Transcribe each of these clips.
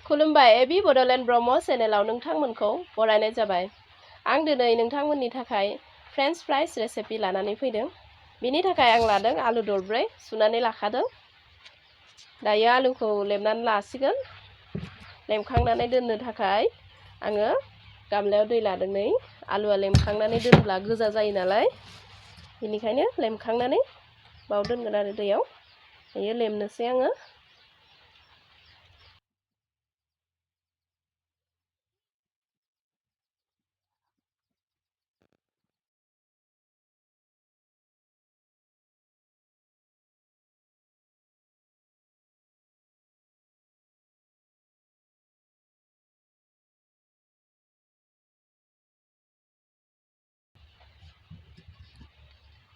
खुलुमबाय एबी बड'लेण्ड ब्रह्म चेनेलाव नोंथांमोनखौ बरायनाय जाबाय। आं दिनै नोंथांमोननि थाखाय फ्रेन्च फ्राइज रेसिपि लानानै फैदों। बिनि थाखाय आं लादों आलु दरब्रै सुनानै लाखादों। दायो आलुखौ लेमनानै लासिगोन। लेमखांनानै दोननो थाखाय आङो गामलायाव दै लादों। नै आलुआ लेमखांनानै दोनब्ला गोजा जायो नालाय, बेनिखायनो लेमखांनानै बाव दोनगोन आरो दैयाव। दायो लेमनोसै आङो।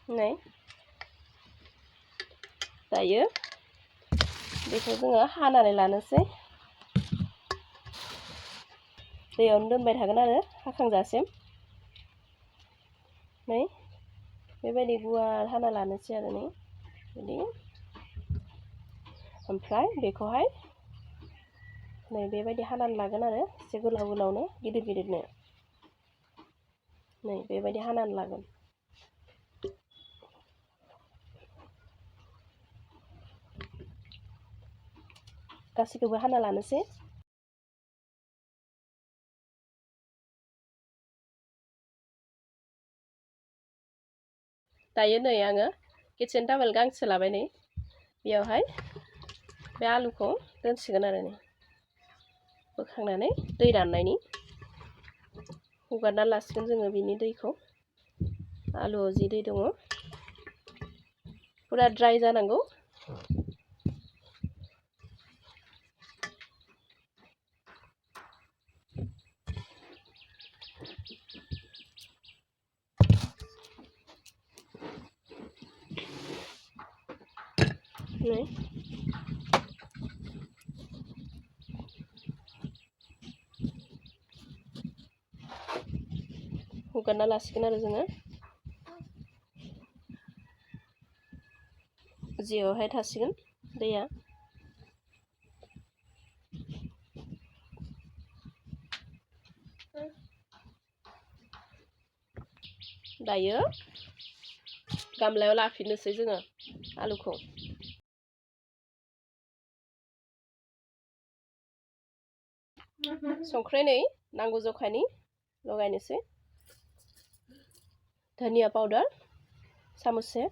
नै दायो बेखौ जोङो हानानै लानोसै। दैयावनो दोनबाय थागोन आरो हाखांजासिम। नै बेबायदि गुवार हाना लानोसै आरो नै बिदि। ओमफ्राय बेखौहाय नै बेबायदि हानानै लागोन आरो एसे गोलाव गोलावनो, गिदिर गिदिरनो। नै बेबायदि हानानै लागोन। गासैखौबो हाना लानोसै। दायो नै आङो किचेन टावेल गांसे लाबाय। नै बेयावहाय बे आलुखौ दोनसिगोन आरो नै बोखांनानै दै राननायनि हगारना लासिगोन जोङो बिनि दैखौ। आलुआव जि दै दङ फुरा ड्राय जानांगौ। नै हगारना लासिगोन आरो जोङो। जियावहाय थासिगोन दैया। दायो गामलायाव लाफिननोसै जोङो आलुखौ। संख्रि नै नांगौ जखानि लगायनोसै। धनिया पाउडार सामुससे,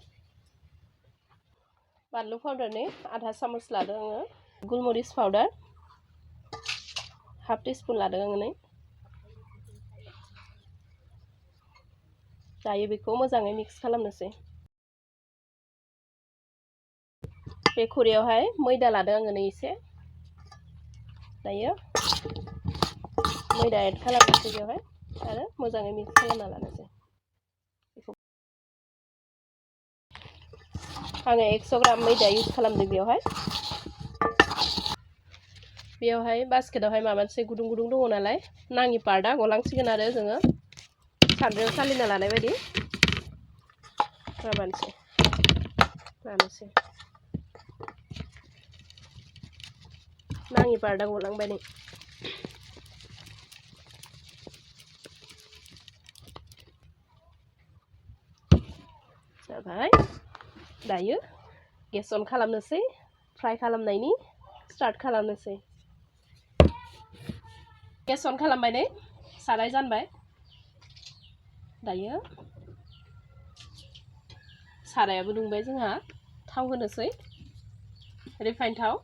बानलु पाउडार नै आधा सामुस लादों आङो। गुलमरिच पाउडार हाफ टीस्पुन लादों आङो। नै दायो बेखौ मोजाङै मिक्स खालामनोसै। बे खुरैयावहाय मैदा लादों आङो नै एसे। दायो मैदा एड खालामनोसै बेवहाय आरो मोजाङै मिक्स खालामना लानोसै। आङो 100 ग्राम मैदा इउज खालामदों बेवहाय। बेवहाय बास्केटावहाय माबानोसै, गुदुं गुदुं दङ नालाय नाङि पार्टआ गलांसिगोन आरो जोङो सान्द्रियाव सालिना लानाय बायदि माबानोसै लानोसै। नाङि पार्टआ गलांबाय। नै जाबाय। दायो गेस अन खालामनोसै, फ्राय खालामनायनि स्टार्ट खालामनोसै। गेस अन खालामबाय। नै साराय जानबाय। दायो सारायाबो दुंबाय जोंहा। थाव होनोसै, रिफाइन थाव।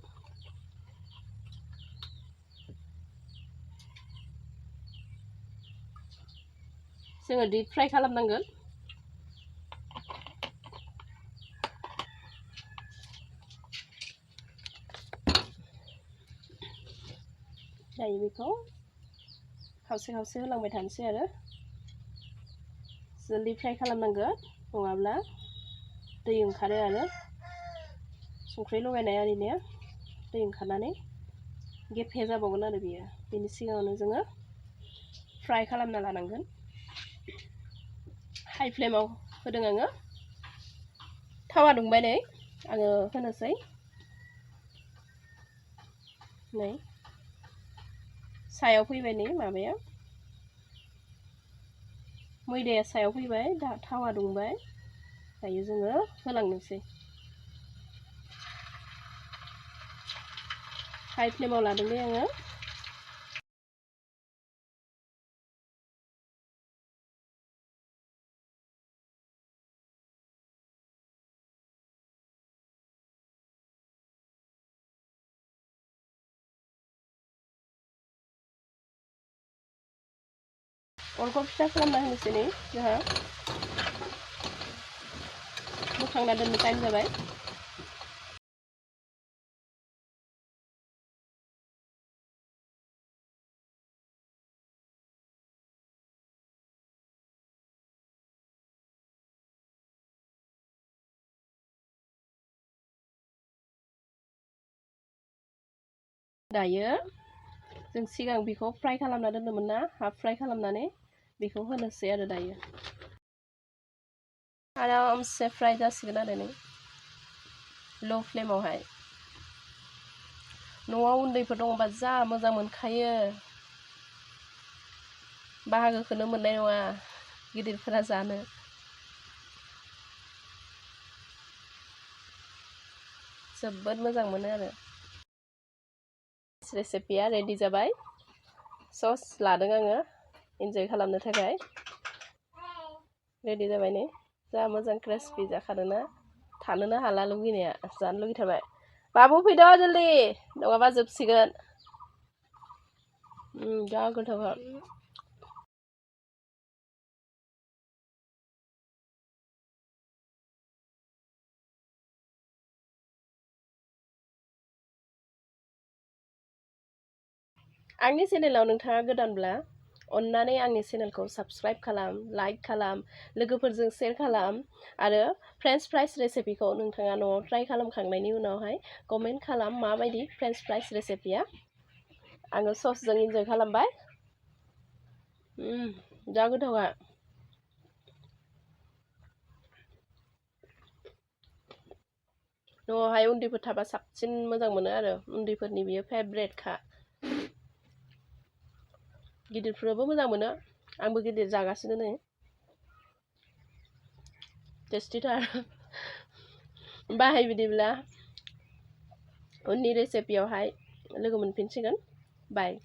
जोङो डिप फ्राय खालामनांगोन। दायो बेखौ खावसे खावसे होलांबाय थानोसै आरो जल्दि फ्राय खालामनांगोन, नङाब्ला दै ओंखारो आरो संख्रि लगायनाय आरिनाया दै ओंखारनानै गेफे जाबावगोन आरो बियो। बेनि सिगाङावनो जोङो फ्राय खालामना लानांगोन। हाइ फ्लेमाव होदों आङो। थावा दुंबाय। नै आङो होनोसै। नै सायाव फैबाय नै माबाया मैदाया सायाव फैबाय दा थावा दुंबाय दायो जोङो होलांनोसै हाइ फ्लेमाव लादों दे आङो अरखौ फिसा खालामना होनोसै नै जोंहा बोखांना दोननो टाइम जाबाय दायो जों सिगां बेखौ फ्राय खालामना दोनदोंमोन ना हाफ फ्राय खालामनानै बेखौ होनोसै आरो दायो आरामसे फ्राय जासिगोन आरो नै ल' फ्लेमावहाय न'आव उन्दैफोर दङबा जा मोजां मोनखायो बाहागोखौनो मोननाय नङा गिदिरफोरा जानो जोबोद मोजां मोनो आरो रेसिपिया रेडि जाबाय सस लादों आङो इन्जय खालामनो थाखाय रेडि जाबाय नै जा मोजां क्रिस्पि जाखादोंना थानोनो हाला लुगैनाया जानो लुगैथारबाय बाबु फैद' जल्दि नङाबा जोबसिगोन जा गोथावखा आंनि चेनेलाव नोंथाङा गोदानब्ला अन्नानै आंनि चेनेलखौ साबस्क्राइब खालाम लाइक खालाम लोगोफोरजों शेयार खालाम आरो फ्रेन्च फ्राइस रेसिपिखौ नोंथाङा न'आव ट्राइ खालामखांनायनि उनावहाय कमेन्ट खालाम माबायदि फ्रेन्च फ्राइस रेसिपिया आङो ससजों इन्जय खालामबाय जा गोथावखा न'आवहाय उन्दैफोर थाबा साबसिन मोजां मोनो आरो उन्दैफोरनि बियो फेभरेटखा गिदिरफोराबो मोजां मोनो आंबो गिदिर जागासिनो नै टेस्टिथार बाहाय बिदिब्ला उननि रेसिपियावहाय लोगो मोनफिनसिगोन बाय